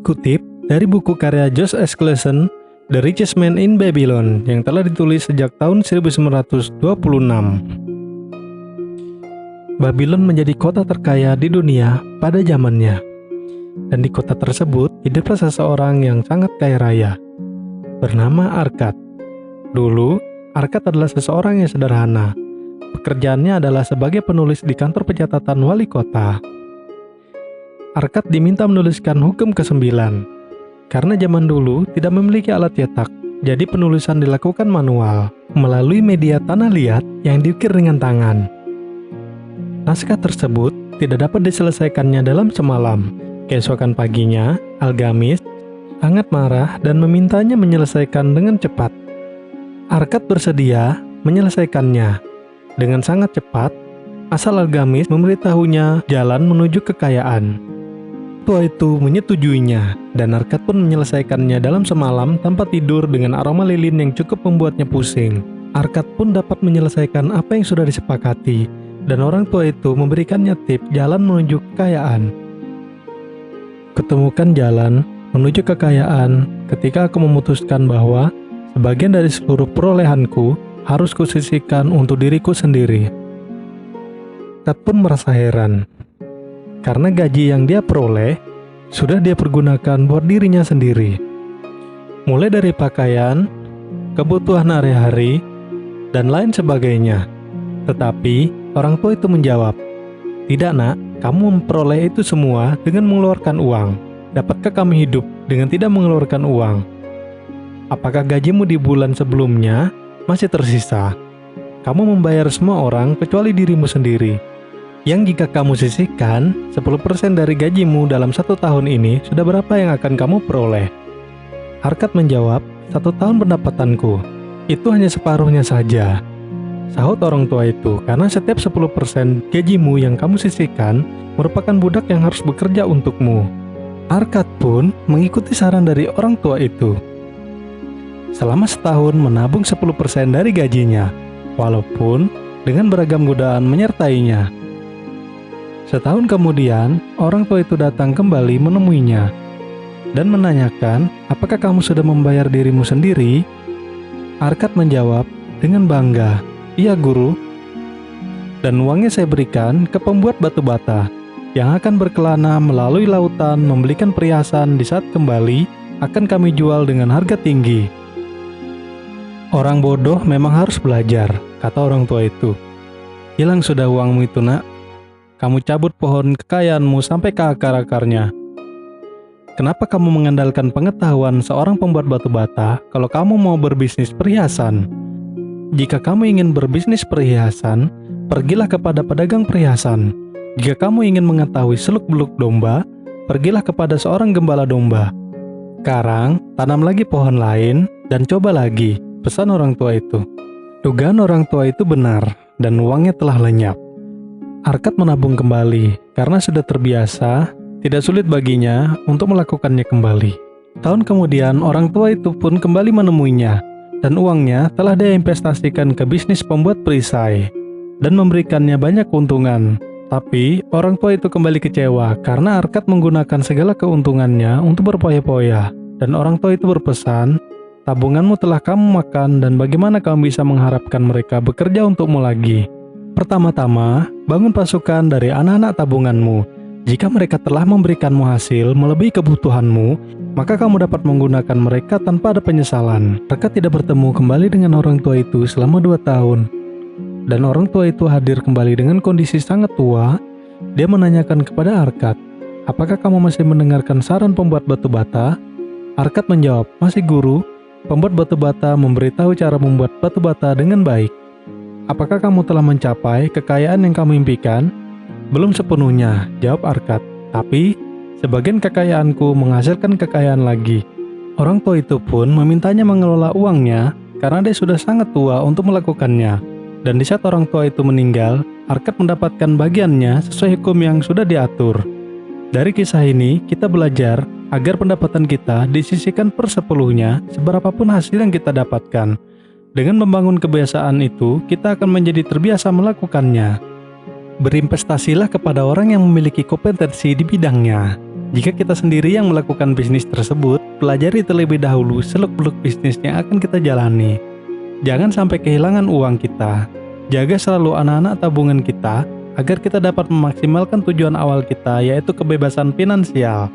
Kutip dari buku karya Josh Escalation, The Richest Man in Babylon, yang telah ditulis sejak tahun 1926. Babylon menjadi kota terkaya di dunia pada zamannya. Dan di kota tersebut hiduplah seseorang yang sangat kaya raya, bernama Arkad. Dulu, Arkad adalah seseorang yang sederhana. Pekerjaannya adalah sebagai penulis di kantor pencatatan wali kota. Arkad diminta menuliskan hukum ke-9. Karena zaman dulu tidak memiliki alat cetak, jadi penulisan dilakukan manual melalui media tanah liat yang diukir dengan tangan. Naskah tersebut tidak dapat diselesaikannya dalam semalam. Keesokan paginya, Algamis sangat marah dan memintanya menyelesaikan dengan cepat. Arkad bersedia menyelesaikannya dengan sangat cepat, asal Algamis memberitahunya jalan menuju kekayaan. Tua itu menyetujuinya, dan Arkad pun menyelesaikannya dalam semalam tanpa tidur dengan aroma lilin yang cukup membuatnya pusing. Arkad pun dapat menyelesaikan apa yang sudah disepakati, dan orang tua itu memberikannya tips jalan menuju kekayaan. Ketemukan jalan menuju kekayaan ketika aku memutuskan bahwa sebagian dari seluruh perolehanku harus kusisihkan untuk diriku sendiri. Arkad pun merasa heran, karena gaji yang dia peroleh sudah dia pergunakan buat dirinya sendiri. Mulai dari pakaian, kebutuhan hari-hari, dan lain sebagainya. Tetapi orang tua itu menjawab, "Tidak nak, kamu memperoleh itu semua dengan mengeluarkan uang. Dapatkah kami hidup dengan tidak mengeluarkan uang? Apakah gajimu di bulan sebelumnya masih tersisa? Kamu membayar semua orang kecuali dirimu sendiri. Yang jika kamu sisihkan 10% dari gajimu dalam 1 tahun ini, sudah berapa yang akan kamu peroleh?" Arkad menjawab, "1 tahun pendapatanku. Itu hanya separuhnya saja," sahut orang tua itu, "karena setiap 10% gajimu yang kamu sisihkan merupakan budak yang harus bekerja untukmu." Arkad pun mengikuti saran dari orang tua itu. Selama setahun menabung 10% dari gajinya, walaupun dengan beragam godaan menyertainya. Setahun kemudian, orang tua itu datang kembali menemuinya dan menanyakan, "Apakah kamu sudah membayar dirimu sendiri?" Arkad menjawab dengan bangga, "Iya guru, dan uangnya saya berikan ke pembuat batu bata yang akan berkelana melalui lautan membelikan perhiasan di saat kembali akan kami jual dengan harga tinggi." "Orang bodoh memang harus belajar," kata orang tua itu. "Hilang sudah uangmu itu nak. Kamu cabut pohon kekayaanmu sampai ke akar-akarnya. Kenapa kamu mengandalkan pengetahuan seorang pembuat batu bata kalau kamu mau berbisnis perhiasan? Jika kamu ingin berbisnis perhiasan, pergilah kepada pedagang perhiasan. Jika kamu ingin mengetahui seluk-beluk domba, pergilah kepada seorang gembala domba. Sekarang, tanam lagi pohon lain dan coba lagi," pesan orang tua itu. Dugaan orang tua itu benar, dan uangnya telah lenyap. Arkad menabung kembali, karena sudah terbiasa, tidak sulit baginya untuk melakukannya kembali. Tahun kemudian, orang tua itu pun kembali menemuinya, dan uangnya telah dia investasikan ke bisnis pembuat perisai, dan memberikannya banyak keuntungan. Tapi, orang tua itu kembali kecewa, karena Arkad menggunakan segala keuntungannya untuk berpoya-poya, dan orang tua itu berpesan, "Tabunganmu telah kamu makan, dan bagaimana kamu bisa mengharapkan mereka bekerja untukmu lagi? Pertama-tama, bangun pasukan dari anak-anak tabunganmu. Jika mereka telah memberikanmu hasil melebihi kebutuhanmu, maka kamu dapat menggunakan mereka tanpa ada penyesalan." Arkad tidak bertemu kembali dengan orang tua itu selama 2 tahun. Dan orang tua itu hadir kembali dengan kondisi sangat tua. Dia menanyakan kepada Arkad, "Apakah kamu masih mendengarkan saran pembuat batu bata?" Arkad menjawab, "Masih guru. Pembuat batu bata memberitahu cara membuat batu bata dengan baik." "Apakah kamu telah mencapai kekayaan yang kamu impikan?" "Belum sepenuhnya," jawab Arkad. "Tapi, sebagian kekayaanku menghasilkan kekayaan lagi." Orang tua itu pun memintanya mengelola uangnya karena dia sudah sangat tua untuk melakukannya. Dan di saat orang tua itu meninggal, Arkad mendapatkan bagiannya sesuai hukum yang sudah diatur. Dari kisah ini, kita belajar agar pendapatan kita disisihkan per 10-nya seberapapun hasil yang kita dapatkan. Dengan membangun kebiasaan itu, kita akan menjadi terbiasa melakukannya. Berinvestasilah kepada orang yang memiliki kompetensi di bidangnya. Jika kita sendiri yang melakukan bisnis tersebut, pelajari terlebih dahulu seluk-beluk bisnis yang akan kita jalani. Jangan sampai kehilangan uang kita. Jaga selalu anak-anak tabungan kita agar kita dapat memaksimalkan tujuan awal kita, yaitu kebebasan finansial.